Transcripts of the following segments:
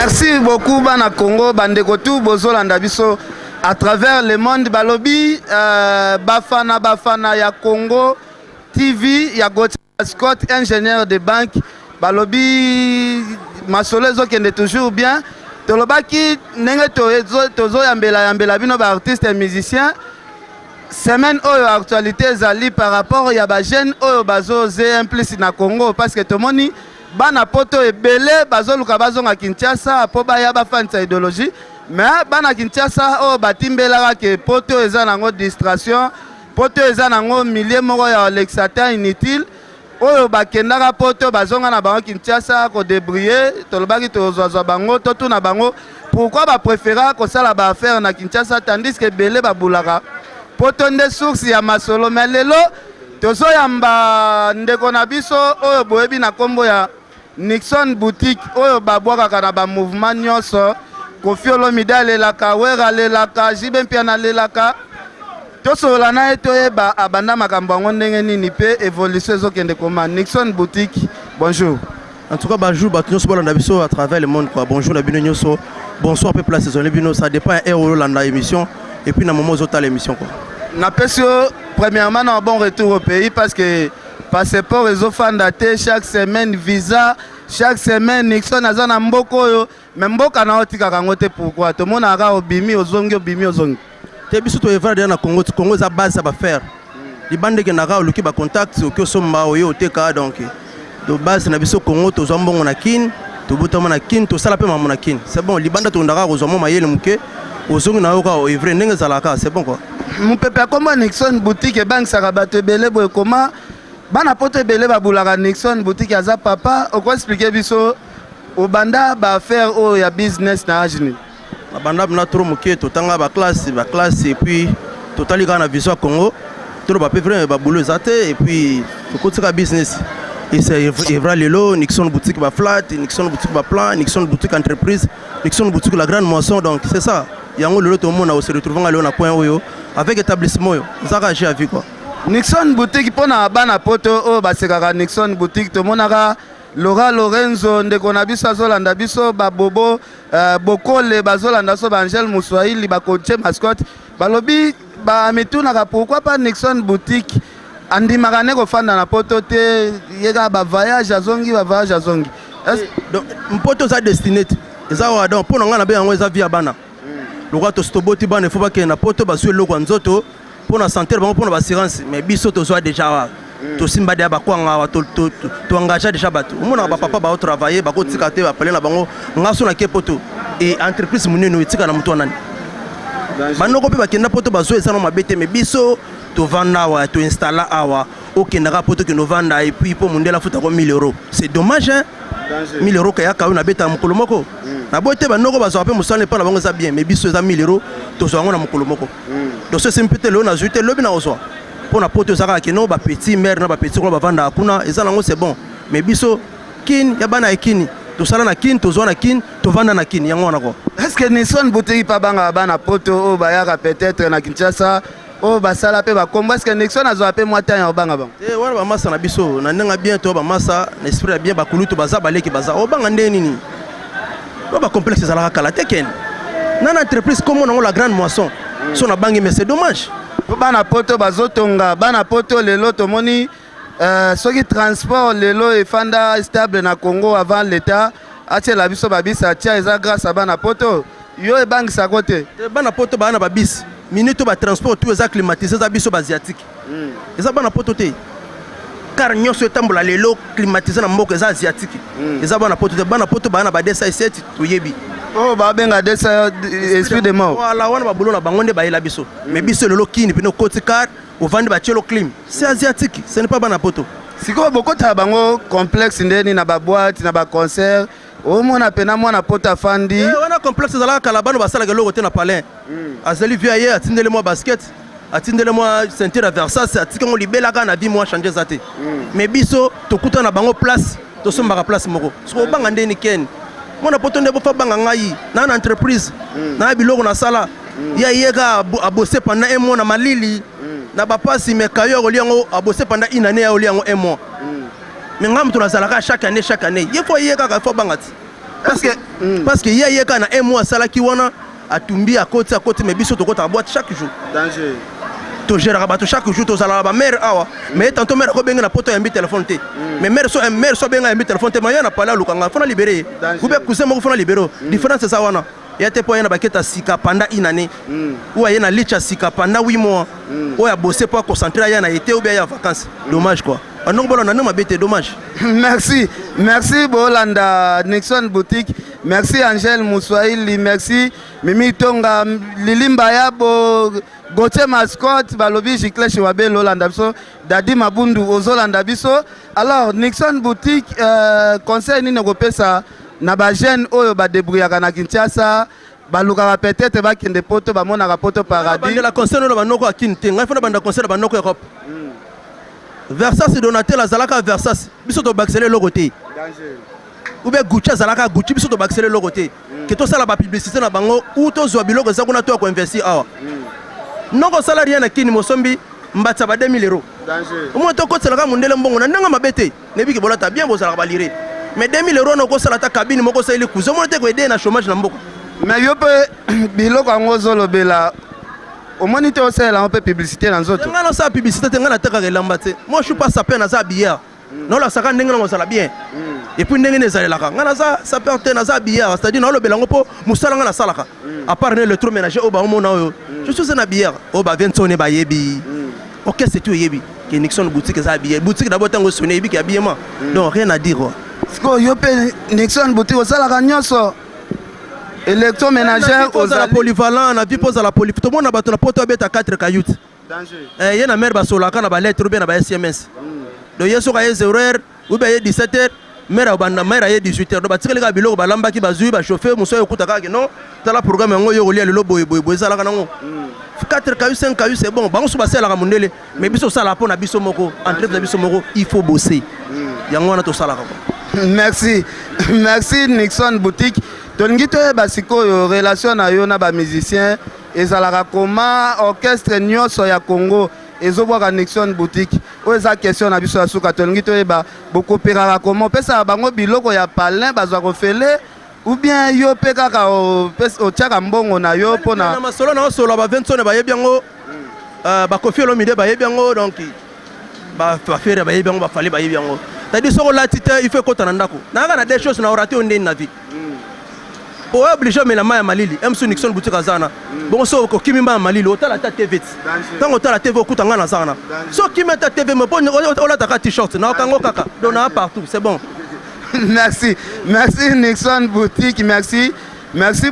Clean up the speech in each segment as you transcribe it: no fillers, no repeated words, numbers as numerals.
Merci beaucoup bana Congo bandeko tout bozolanda biso à travers le monde balobi bafana ya Congo TV ya Scott ingénieur de banque balobi masolezo kende toujours bien tolobaki nenge tozo yambela bino ba artistes et musiciens semaine oyo actualité ezali par rapport ya ba jeune oyo bazoze implicite na Congo parce que tomoni bana poto ebele bazoluka bazonga Kinshasa po baya bafanisa idéologie mais bana Kinshasa oyo batimbelaka ke poto eza nango distraction poto eza nango milieu moko ya lexata inutile oyo bakendaka poto bazonga na bango Kinshasa ko débrouiller tolobaki tozwa bango to tuna bango pourquoi ba préféra ko sala ba affaire na Kinshasa tandis que ebele babulaka poto nde source ya masolo mais lelo tozoyamba ndeko na biso oyo boyebi na kombo ya Nixon Boutique oyo babwaka na ba mouvement nyonso Koffi Olomide alelaka Wera alelaka Jibe Mpiana alelaka tosola na etoyeba abanda makambo yango ndenge nini pe évolution ezokende koma. Nixon Boutique, bonjour. En tout cas bonjour bato nyonso bolanda biso à travers le monde quoi. Bonjour na bino nyonso, bonsoir peu place saisonnier bino, ça dépend heure olanda émission et puis na moment ozota l'émission quoi. Na pesio premièrement un bon retour au pays parce que passeport ezofanda te chaque semaine visa chaque semaine Nixon azana mboko yo mais mboka na otika kango te pourquoi to mona ka obimi ozongi te biso to evra na Congo za base ba faire libande ke na ka luki ba contact oki osomba oyo oteka donc de base na biso Congo to zombongo na kin to butama na kin to sala pe mamu na kin c'est bon libanda to ndaka kozoma mayele muke ozongi na yo ka evra ndenge zalaka c'est bon quoi. Mon papa comment Nixon Boutique et banque sarabato belé boy comment bana poto belé babulaka Nixon Boutique aza papa o quoi expliquer biso au banda ba faire o ya business na ajini na banda na trop moké to tanga ba classe et puis totali kana vision Congo to ba pe vraiment ba boulot zate et puis to kotika business et c'est Evra Lelo Nixon Boutique ba flat Nixon Boutique ba plan Nixon Boutique entreprise Nixon Boutique la grande moisson donc c'est ça yango lelo to mona o se retrouver ngalo na point oyo avec établissement yo zaka j'ai vu quoi. Nixon Boutique pona bana poto o basekaka Nixon Boutique to monaka Laura Lorenzo ndeko na biso azolanda biso ba bobo bokole bazolanda so ba Angel Muswahili ba coach mascotte balobi ba mituna pourquoi pas Nixon Boutique andi magane ko fanda na poto te yega ba voyage azongi donc mpoto za destiné eza wa donc pona ngana be yango eza via bana lokwa to stoboti bana il faut pas que na poto basue loko nzoto pona santé bango pona assurance mais biso to soit déjà to simba de ba kwanga to engagé déjà bato mona ba papa ba travailler ba ko tika te ba pele na bango ngaso na ke poto et entreprise munene etika na muto nani banoko pe ba kenda poto bazo esa na mabete mais biso to vanda wa to installer awa okenda ka poto ke no vanda et puis pour mundela futa ko 1000 €. C'est dommage hein. 1000 € kaya ka na beta mukolo moko na bote banoko bazo pe musale pa na bango za bien mais biso za 1000 € to zo ngo na mukolo moko donc c'est simplement le na zuite lobi na ozo pour na poto zaka ke no ba petit mère na ba petit ko ba vanda kuna eza nango c'est bon mais biso kin ya bana ekini to sala na kin to zo na kin to vanda na kin yango na ko. Est-ce que Nixon Boutique pa banga bana poto o ba ya peut-être na Kinshasa o ba sala pe ba kombo est-ce que Nixon azo pe moitié ya banga bang wana ba masa na biso na ndenga bien to ba masa na esprit bien ba kulutu baza baleki baza o banga ndeni ni ba complexe zala kala teken na entreprise comme on la grande moisson so na bangi mais c'est dommage bana poto bazotonga bana poto lelo tomoni soki transport lelo efanda stable na Congo avant l'état atie la biso babisa tia eza grâce à bana poto yo e bangi sa côté bana poto bana babis minute ba transport tout eza climatisé za biso asiatique eza bana poto te car nyonso etambola lelo climatisé na mboka eza asiatique eza bana poto bana ba desa 7 toyebi oh ba benga desa esprit de mort voilà wana ba boulona bango nde ba yela biso mais biso lelo kini peno côté car au vendre ba chelo clim c'est asiatique ce n'est pas bana poto siko bokota bango complexe ndeni na ba boîte na ba concert o mona pena mona poto afandi wana complexe zala kala bano basala ke logo te na palais azali via hier atindele moi basket atindele moi ceinture à Versace atikango libela kana vie moi changer zate mais biso tokuta na bango place to somba place moko so banga ndeni ken mona poto ndebo fa banga ngai na entreprise na biloko na sala ya yeka a bosser pendant un mois na malili na ba pasi me kayo oliango a bosser pendant une année ya oliango un mois mais ngam to na zalaka chaque année il faut yeka ka fa banga ti parce que ye kana un mois salaki wana atumbi à côté mais biso to kota boîte chaque jour danger to gérera bato chaque jour to sala ba mère awa mais tantôt mère ko benga na poto ya mbi téléphone te mais mère so benga ya mbi téléphone te mais na pala lukanga fona libérer ou bien cousin mo fona libérer différence c'est ça wana ya te po yana baketa sika pendant une année ou yana licha sika pendant 8 mois ou ya bosser pas concentrer yana été ou bien ya vacances dommage quoi non bon on a ma bête dommage merci Bolanda Nixon boutique merci Angèle Mouswaili merci Mimi Tonga Lilimba Yabo Gauthier Mascotte balobi Jiclé Chiwabe Lolanda biso Dadi Mabundu Ozolanda biso. Alors Nixon boutique conseil nini kopesa na ba jeune oyo ba débrouillaka na Kinshasa baluka peut-être ba kende poto ba mona poto paradis la conseil no ba noko akinte ngai fona banda conseil ba noko Europe Versace Donatel azalaka Versace biso to baxeler logoté danger ou bien Gucci azalaka Gucci biso to baxeler logoté que to sala ba publicité na bango ou to zo biloko za kuna to ko investir awa non ko sala rien na kini mosombi mbatsa ba 2000 euros danger au moins to ko tsela mundele mbongo na ndanga mabete nebiki bolata bien bozala ba lire mais 2000 euros no ko sala ta cabine moko sala kuzo mo te ko aider na chômage na mboko mais yo pe biloko ngo zolobela au moniteur aussi là on peut publicité dans autres ngana sa publicité ngana taka relamba te moi je suis pas sapé na za billard non la saka ndenge ngo sala bien et puis ndenge nezalelaka ngana za sapé te na za billard c'est-à-dire na lo belango po musala ngana salaka à part le trop ménager au ba mona yo je suis na billard au ba 20 sonné ba yebi OK c'est tout yebi que Nixon boutique za billard boutique d'abord tango sonné yebi ki habillement donc rien à dire quoi sko yo pe Nixon boutique au salaka nyoso électroménager aux la polyvalent na vie pose à la poly tout le monde na bato na poto beta 4 cailloux danger yena mère basolaka na ba lettre ou bien na ba SMS do yeso ka 0h ou bien 17h mère banda mère 18h do batikeli ka biloko balamba ki bazui ba chauffer muso yokutaka ke non tala programme ngo yo kolia lelo boy zala kana ngo 4 cailloux 5 cailloux c'est bon bango so basela ka mundele mais biso sala pona biso moko entrée na biso moko il faut bosser yango na to sala ka merci Nixon boutique tolingi toyeba sikoyo relation na yo na ba musicien ezalaka koma orchestre nyonso ya Congo ezobwaka Nixon boutique oyo eza question na biso ya suka tolingi toyeba bokopéraka koma opesaka bango biloko ya palin bazwa kofele ou bien yo mpe kaka otiaka mbongo na yo mpona na masolo na osolo ba 20 sone bayebi yango bakofi olomide bayebi yango donc bafere bayebi yango bafali bayebi yango c'est-à-dire soko lati te il faut kota na ndako nanga na des choses na oraté ondeni na vie pour obliger mais la main malili MC Nixon boutique azana bon so ko kimimba malili otala ta TV tant otala TV okutanga na zana so kimeta TV me pon ola ta t-shirt na kango kaka dona partout c'est bon merci Nixon boutique merci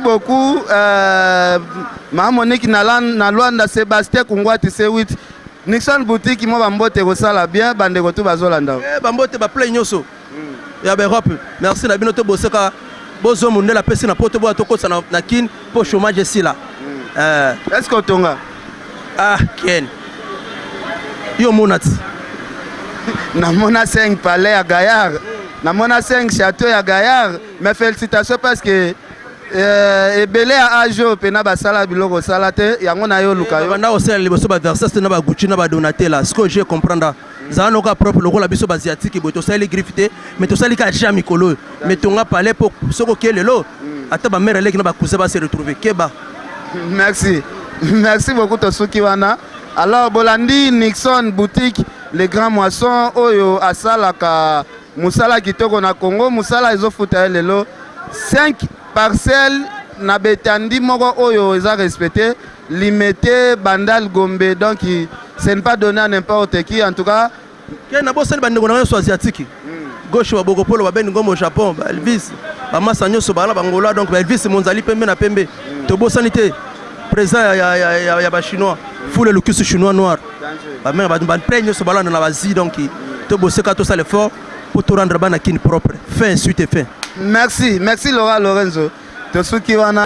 beaucoup ma Monique na Luanda Sébastien Kungwati C8 Nixon boutique mo bambote ko sala bien bande ko tu bazolanda bambote ba play nyoso ya ba Europe merci na bino to boseka bozo monde la pesi na poto bo atoko sana na kin po chômage ici là est-ce que tonga ken yo monati na mona 5 palais à Gaillard na mona 5 château à Gaillard mais félicitations parce que ebele a ajo pena basala biloko sala te yango na yo luka yo banda osala liboso ba Versace na ba Gucci na ba Donatella ce que je comprendre zano ka propre lokola biso basiatique boto sali griffité mais to sali ka jami kolo mais tonga palais pour soko kelelo ata ba mère leki na ba cousin ba se retrouver keba merci beaucoup to suki wana alors bolandi Nixon boutique les grands moissons oyo asala ka musala kitoko na Congo musala ezofuta lelo 5 parcelles na betandi moko oyo eza respecté limité bandal gombe donc ce n'est pas donné à n'importe qui en tout cas que na bosali bandeko na so asiatique gauche wa bokopolo ba ben ngombo Japon ba Elvis ba masanyo so bala bangola donc ba Elvis monzali pembe na pembe to bosani te présent ya ba chinois foule le cuisse chinois noir ba men ba prenyo so bala na ba zi donc to boseka to sale fort pour te rendre bana kin propre fin suite et fin merci Laura Lorenzo to suki wana